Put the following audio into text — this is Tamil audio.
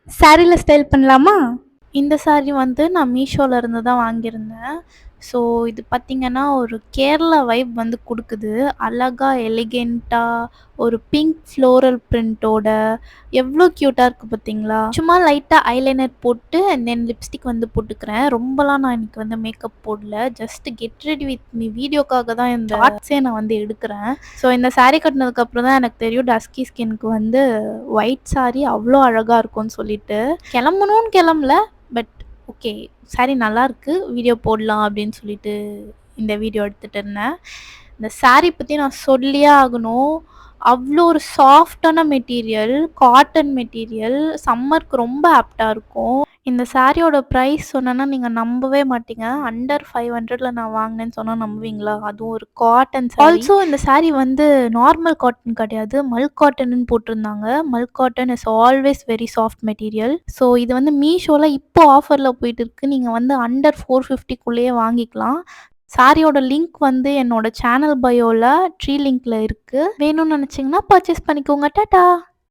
சாரீல ஸ்டைல் பண்ணலாமா? இந்த சாரி வந்து நான் மீஷோல இருந்து தான் வாங்கியிருந்தேன். ஸோ இது பார்த்தீங்கன்னா, ஒரு கேரளா வைப் வந்து குடுக்குது. அழகா எலிகென்ட்டா ஒரு பிங்க் ஃப்ளோரல் பிரிண்டோட எவ்ளோ கியூட்டா இருக்கு பார்த்தீங்களா? சும்மா லைட்டா ஐலைனர் போட்டு அண்ட் தென் லிப்ஸ்டிக் வந்து போட்டுக்கிறேன். ரொம்பலாம் நான் இன்னைக்கு வந்து மேக்கப் போடல. Just get ready with me வீடியோக்காக தான் இந்த ஷார்ட்ஸே நான் வந்து எடுக்கிறேன். ஸோ இந்த சாரி கட்டினதுக்கப்புறம் தான் எனக்கு தெரியும் டஸ்கி ஸ்கின்க்கு வந்து ஒயிட் சாரி அவ்வளோ அழகா இருக்கும்னு சொல்லிட்டு. கிளம்பணும்னு கிளம்பல. பட் ஓகே சாரி நல்லாயிருக்கு வீடியோ போடலாம் அப்படின்னு சொல்லிட்டு இந்த வீடியோ எடுத்துகிட்டு இருந்தேன். இந்த சாரி பற்றி நான் சொல்லியே ஆகணும். அவ்வளோ ஒரு சாஃப்டான மெட்டீரியல், காட்டன் மெட்டீரியல், சம்மருக்கு ரொம்ப ஆப்டாக இருக்கும். இந்த சாரியோட ப்ரைஸ் சொன்னேன்னா நீங்கள் நம்பவே மாட்டீங்க. அண்டர் 500ல நான் வாங்கினேன்னு சொன்னால் நம்புவீங்களா? அதுவும் ஒரு காட்டன் சாரி. ஆல்சோ இந்த சாரி வந்து நார்மல் காட்டன் கிடையாது, மல்க் காட்டன்னு போட்டிருந்தாங்க. மல்க் cotton is always very soft material. So இது வந்து மீஷோவில் இப்போ ஆஃபரில் போயிட்டு இருக்கு. நீங்கள் வந்து அண்டர் 450க்குள்ளேயே வாங்கிக்கலாம். சாரியோட லிங்க் வந்து என்னோட சேனல் பயோவில் ட்ரீ லிங்க்ல இருக்கு. வேணும்னு நினச்சிங்கன்னா பர்ச்சேஸ் பண்ணிக்கோங்க. டாடா.